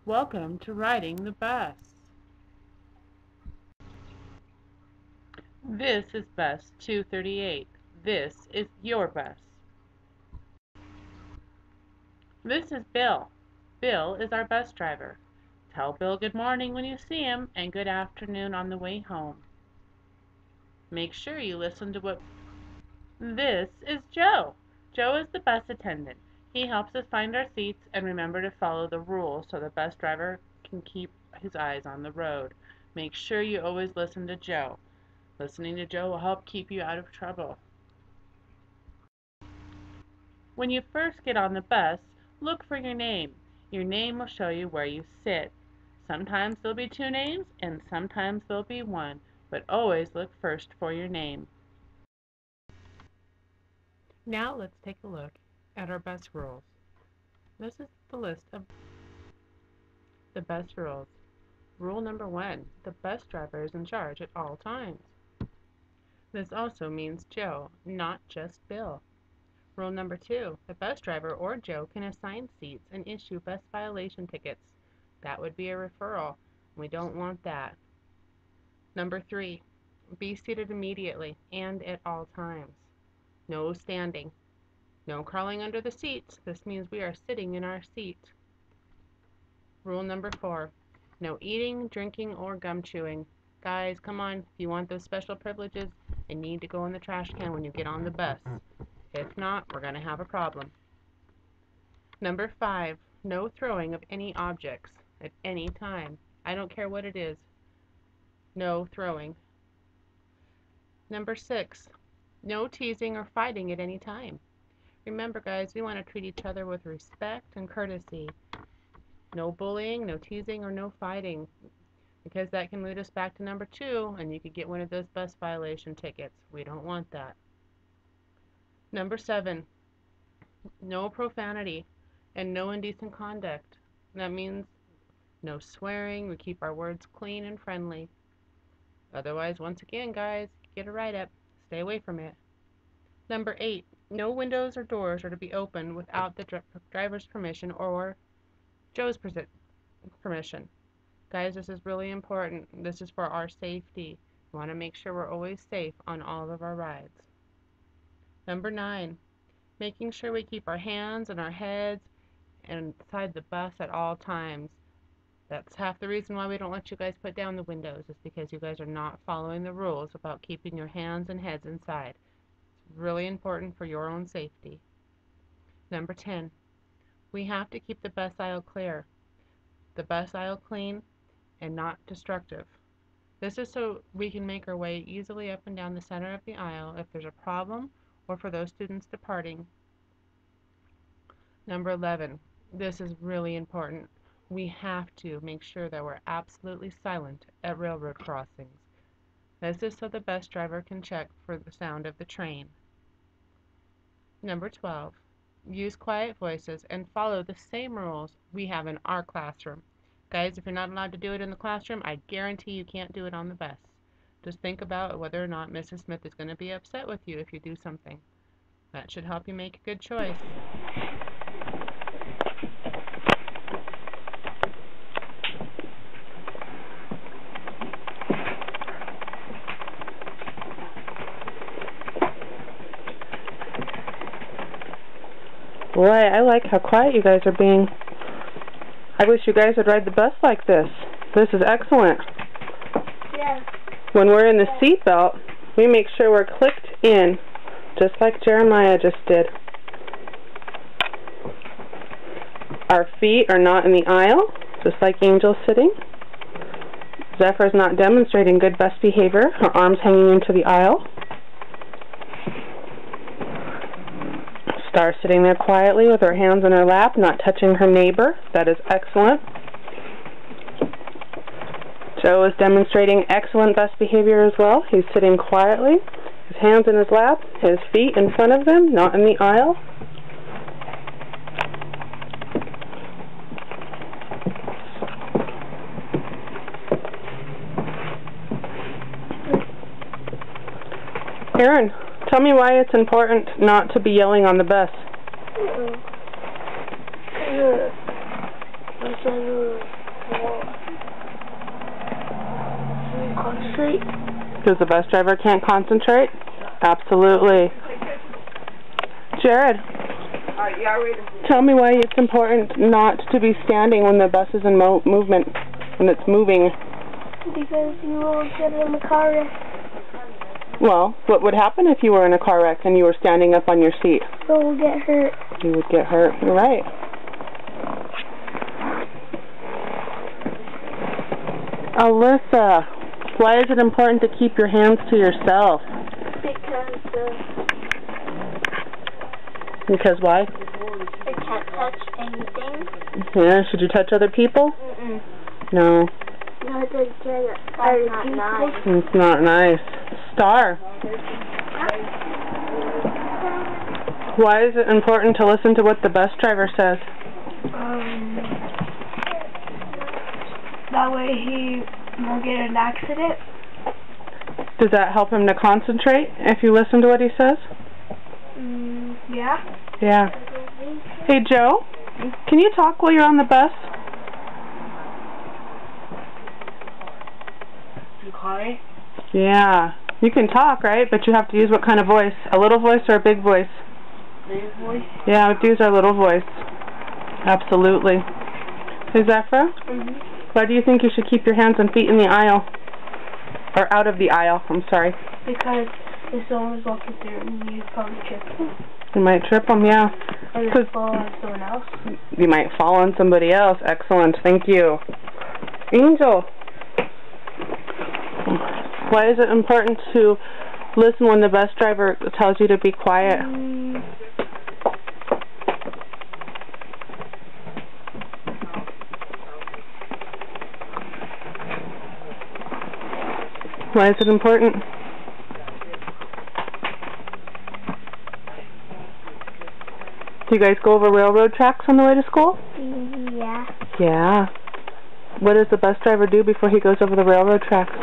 Welcome to riding the bus. This is bus 238. This is your bus. This is Bill. Bill is our bus driver. Tell Bill good morning when you see him and good afternoon on the way home. Make sure you listen to what... This is Joe. Joe is the bus attendant. He helps us find our seats and remember to follow the rules so the bus driver can keep his eyes on the road. Make sure you always listen to Joe. Listening to Joe will help keep you out of trouble. When you first get on the bus, look for your name. Your name will show you where you sit. Sometimes there'll be two names and sometimes there'll be one, but always look first for your name. Now let's take a look at our bus rules. This is the list of the bus rules. Rule number 1, the bus driver is in charge at all times. This also means Joe, not just Bill. Rule number 2, the bus driver or Joe can assign seats and issue bus violation tickets. That would be a referral. We don't want that. Number 3, be seated immediately and at all times. No standing. No crawling under the seats. This means we are sitting in our seat. Rule number 4, no eating, drinking, or gum chewing. Guys, come on, if you want those special privileges, you need to go in the trash can when you get on the bus. If not, we're going to have a problem. Number 5, no throwing of any objects at any time. I don't care what it is. No throwing. Number 6, no teasing or fighting at any time. Remember, guys, we want to treat each other with respect and courtesy. No bullying, no teasing, or no fighting, because that can lead us back to number 2, and you could get one of those bus violation tickets. We don't want that. Number 7, no profanity and no indecent conduct. That means no swearing. We keep our words clean and friendly. Otherwise, once again, guys, get a write-up. Stay away from it. Number 8, no windows or doors are to be opened without the driver's permission or Joe's permission. Guys, this is really important. This is for our safety. We want to make sure we're always safe on all of our rides. Number 9, making sure we keep our hands and our heads inside the bus at all times. That's half the reason why we don't let you guys put down the windows, is because you guys are not following the rules about keeping your hands and heads inside. It's really important for your own safety. Number 10, we have to keep the bus aisle clear, the bus aisle clean, and not destructive. This is so we can make our way easily up and down the center of the aisle if there's a problem or for those students departing. Number 11, this is really important. We have to make sure that we're absolutely silent at railroad crossings. This is so the bus driver can check for the sound of the train. Number 12, use quiet voices and follow the same rules we have in our classroom. Guys, if you're not allowed to do it in the classroom, I guarantee you can't do it on the bus. Just think about whether or not Mrs. Smith is going to be upset with you if you do something. That should help you make a good choice. Boy, I like how quiet you guys are being. I wish you guys would ride the bus like this. This is excellent. Yeah. When we're in the seat belt, we make sure we're clicked in, just like Jeremiah just did. Our feet are not in the aisle, just like Angel's sitting. Zephyr's not demonstrating good bus behavior, her arms hanging into the aisle. Star sitting there quietly with her hands in her lap, not touching her neighbor. That is excellent. Joe is demonstrating excellent bus behavior as well. He's sitting quietly, his hands in his lap, his feet in front of him, not in the aisle. Aaron, tell me why it's important not to be yelling on the bus. Yes, I know. Because the bus driver can't concentrate? Absolutely. Jared, tell me why it's important not to be standing when the bus is in movement, when it's moving. Because you will get in a car wreck. Well, what would happen if you were in a car wreck and you were standing up on your seat? You will get hurt. You would get hurt. You're right. Alyssa, why is it important to keep your hands to yourself? Because why? I can't touch anything. Yeah, should you touch other people? No. No, that's not nice. It's not nice. Star. Why is it important to listen to what the bus driver says? That way he won't get in an accident. Does that help him to concentrate if you listen to what he says? Yeah. Yeah. Hey, Joe, can you talk while you're on the bus? You calling? Yeah. You can talk, right? But you have to use what kind of voice? A little voice or a big voice? Big voice? Yeah, I would use our little voice. Absolutely. Hey, Zafra? Why do you think you should keep your hands and feet in the aisle? Or out of the aisle, I'm sorry. Because if someone's walking through, you'd probably trip them. You might trip them, yeah. Or they'd fall on someone else. You might fall on somebody else. Excellent, thank you. Angel, why is it important to listen when the bus driver tells you to be quiet? Why is it important? Do you guys go over railroad tracks on the way to school? Yeah. Yeah. What does the bus driver do before he goes over the railroad tracks?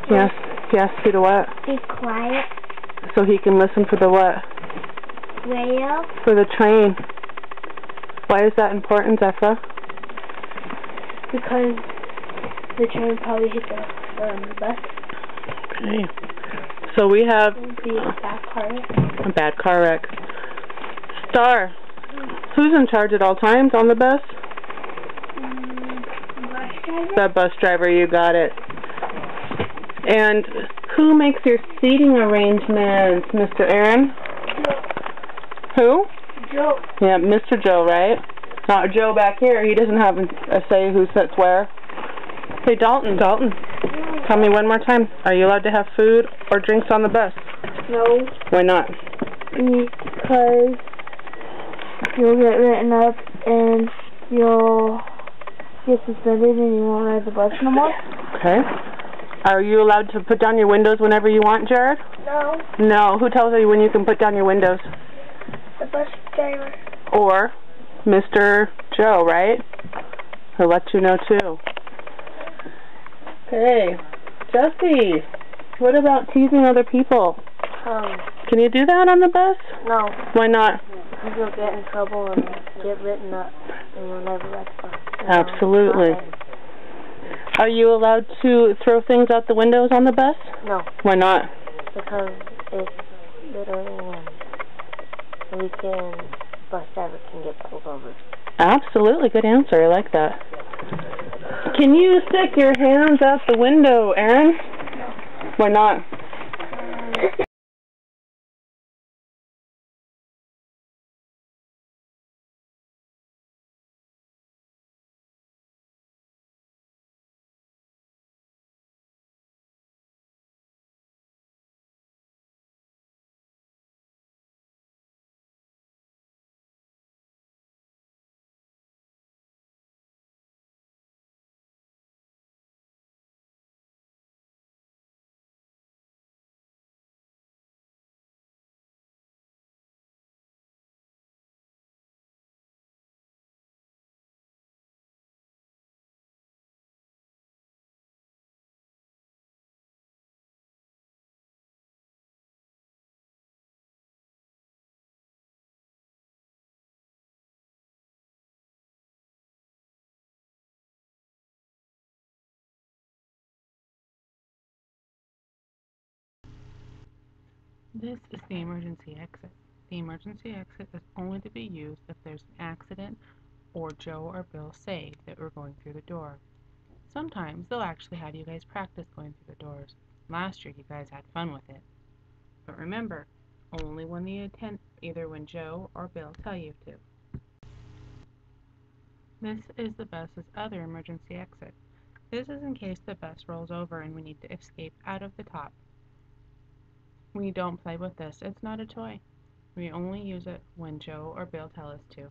Yes. He asks you to what? Be quiet. So he can listen for the what? Radio. For the train. Why is that important, Zephyr? Because the train probably hit the bus. Okay. So we have Be a bad car wreck. A bad car wreck. Star, who's in charge at all times on the bus? Bus driver? The bus driver, you got it. And who makes your seating arrangements, Mr. Aaron? Who? Joe. Yeah, Mr. Joe, right? Not Joe back here. He doesn't have a say who sits where. Hey, Dalton, tell me one more time. Are you allowed to have food or drinks on the bus? No. Why not? Because you'll get written up and you'll get suspended and you won't ride the bus no more. Okay. Are you allowed to put down your windows whenever you want, Jared? No. No. Who tells you when you can put down your windows? The bus driver. Or Mr. Joe, right? He'll let you know too. Okay. Jesse, what about teasing other people? Can you do that on the bus? No. Why not? Because you'll get in trouble and get written up and you'll never ride the bus. Absolutely. Are you allowed to throw things out the windows on the bus? No. Why not? Because it's literally and bus driver can get pulled over. Absolutely, good answer. I like that. Can you stick your hands out the window, Aaron? No. Why not? This is the emergency exit. The emergency exit is only to be used if there's an accident or Joe or Bill say that we're going through the door. Sometimes they'll actually have you guys practice going through the doors. Last year you guys had fun with it. But remember, only when either when Joe or Bill tell you to. This is the bus's other emergency exit. This is in case the bus rolls over and we need to escape out of the top. We don't play with this. It's not a toy. We only use it when Joe or Bill tell us to.